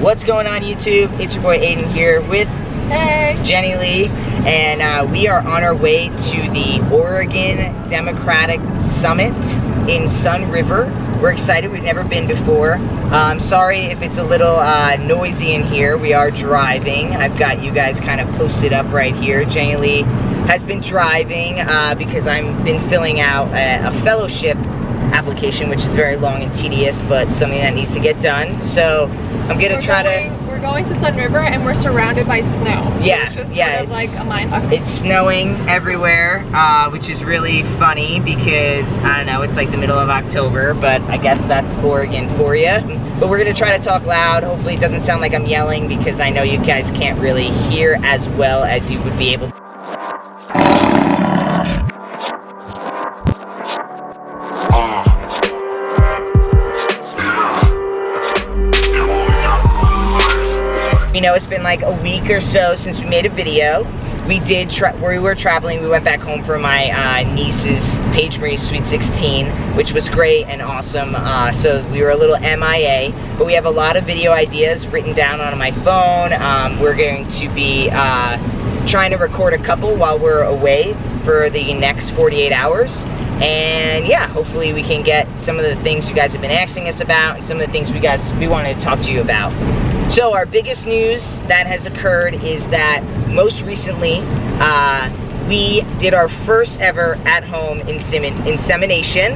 What's going on, YouTube? It's your boy Aydian here with Jenilee, and we are on our way to the Oregon Democratic Summit in Sun River. We're excited. We've never been before. I'm sorry if it's a little noisy in here. We are driving. I've got you guys kind of posted up right here. Jenilee has been driving because I've been filling out a fellowship application, which is very long and tedious, but something that needs to get done. So I'm gonna We're going to Sun River, and we're surrounded by snow. Yeah, so it's just yeah, sort of like a mindfuck. It's snowing everywhere, which is really funny because I don't know, it's like the middle of October, but I guess that's Oregon for you. But we're gonna try to talk loud. Hopefully it doesn't sound like I'm yelling because I know you guys can't really hear as well as you would be able to. You know, it's been like a week or so since we made a video. We were traveling. We went back home for my niece's Paige Marie's Sweet 16, which was great and awesome. So we were a little MIA, but we have a lot of video ideas written down on my phone. We're going to be trying to record a couple while we're away for the next 48 hours. And yeah, hopefully we can get some of the things you guys have been asking us about and some of the things we wanted to talk to you about. So our biggest news that has occurred is that most recently we did our first ever at-home insemination,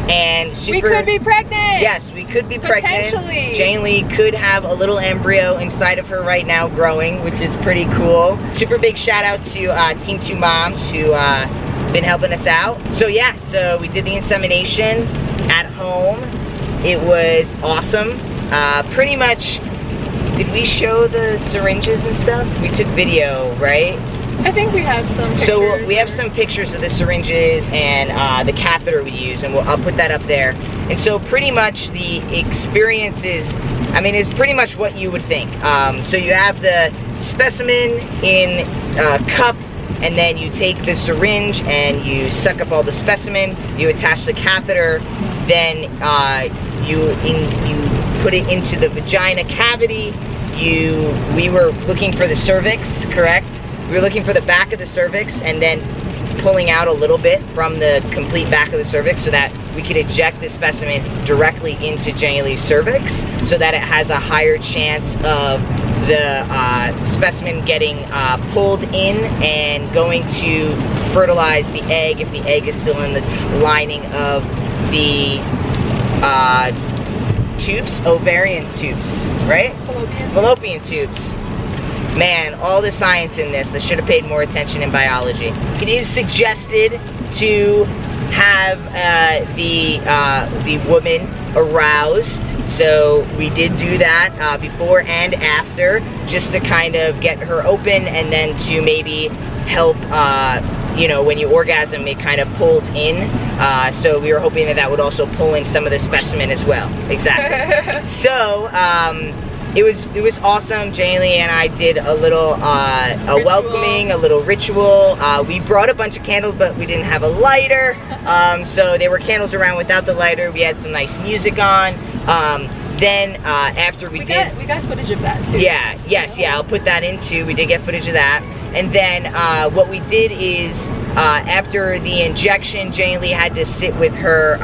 and we could be pregnant. Yes, we could be pregnant. Potentially. Jenilee could have a little embryo inside of her right now growing, which is pretty cool. Super big shout out to Team 2 Moms who been helping us out. So yeah, so we did the insemination at home. It was awesome. Pretty much. Did we show the syringes and stuff? We took video, right? I think we have some pictures. So we have some pictures of the syringes and the catheter we use, and I'll put that up there. And so pretty much the experience is pretty much what you would think. So you have the specimen in a cup, and then you take the syringe and you suck up all the specimen, you attach the catheter, then you put it into the vagina cavity. We were looking for the cervix, correct? We were looking for the back of the cervix and then pulling out a little bit from the complete back of the cervix so that we could eject the specimen directly into Jenilee's cervix so that it has a higher chance of the specimen getting pulled in and going to fertilize the egg if the egg is still in the lining of the tubes, ovarian tubes, right? Fallopian tubes. Man, all the science in this. I should have paid more attention in biology. It is suggested to have the woman aroused, so we did do that before and after, just to kind of get her open and then to maybe help you know, when you orgasm, it kind of pulls in. So we were hoping that would also pull in some of the specimen as well. Exactly. So it was awesome. Jenilee and I did a little a welcoming, a little ritual. We brought a bunch of candles, but we didn't have a lighter. So there were candles around without the lighter. We had some nice music on. Then after we got footage of that too. Yeah, yes, yeah, I'll put that in too. We did get footage of that. And then what we did is after the injection, Jenilee had to sit with her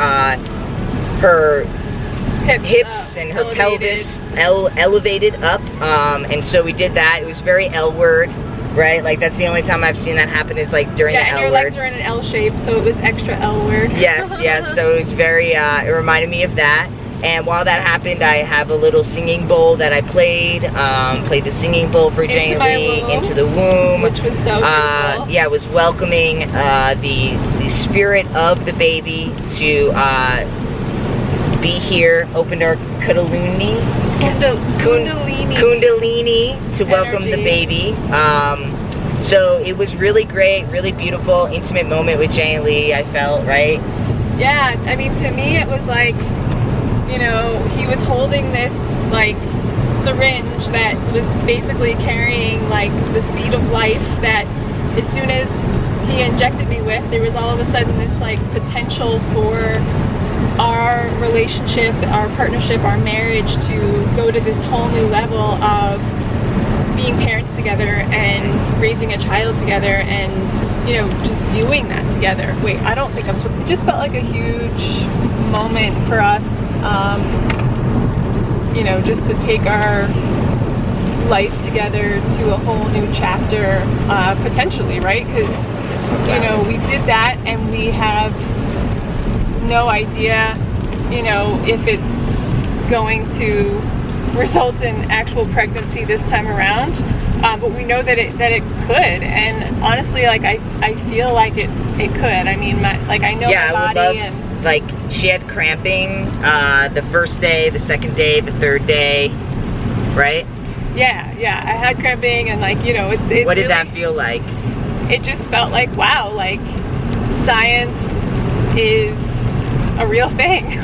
hips and her pelvis elevated up, and so we did that. It was very L-word, right? Like that's the only time I've seen that happen is like during the L-word. Yeah, and your legs are in an L shape, so it was extra L-word. Yes, yes. So it was very. It reminded me of that. And while that happened, I have a little singing bowl that I played. Played the singing bowl for Jenilee, Into the Womb. Which was so beautiful. Yeah, it was welcoming the spirit of the baby to be here. Opened our Kundalini to welcome the baby. So it was really great, really beautiful, intimate moment with Jenilee, I felt, right? Yeah, I mean, to me it was like, you know, he was holding this like syringe that was basically carrying like the seed of life that as soon as he injected me with, there was all of a sudden this like potential for our relationship, our partnership, our marriage to go to this whole new level of being parents together and raising a child together and, you know, just doing that together. Wait, I don't think I'm supposed. It just felt like a huge moment for us, you know, just to take our life together to a whole new chapter, potentially, right? Because, you know, we did that and we have no idea, you know, if it's going to result in actual pregnancy this time around, but we know that it could, and honestly, like I feel like it could. I mean, I know my body. I would love, like, she had cramping the first day, the second day, the third day, right? Yeah, I had cramping, and, like, you know, it's what did really, that feel like? It just felt like, wow, like science is a real thing.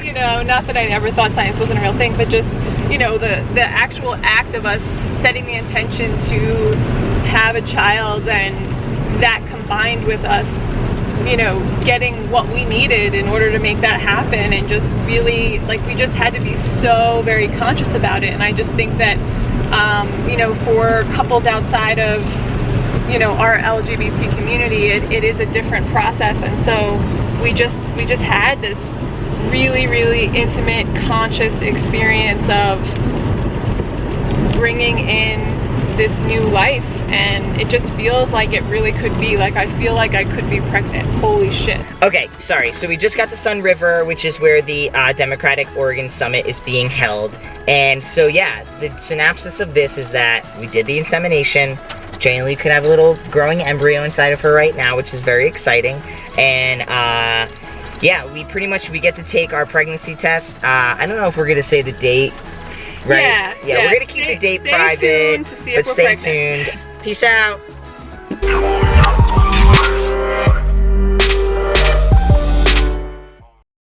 You know, not that I ever thought science wasn't a real thing, but just, you know, the actual act of us setting the intention to have a child, and that combined with us, you know, getting what we needed in order to make that happen, and just really, like, we just had to be so very conscious about it. And I just think that, you know, for couples outside of, you know, our LGBT community, it is a different process. And so we just had this really, really intimate, conscious experience of bringing in this new life, and it just feels like it really could be. Like, I feel like I could be pregnant. Holy shit. Okay, sorry. So we just got to Sun River, which is where the Democratic Oregon Summit is being held. And so, yeah, the synopsis of this is that we did the insemination. Jenilee could have a little growing embryo inside of her right now, which is very exciting. And, yeah, we get to take our pregnancy test. I don't know if we're going to say the date, right? Yeah, we're going to keep the date private, tuned to see if but we're stay pregnant. tuned. Peace out.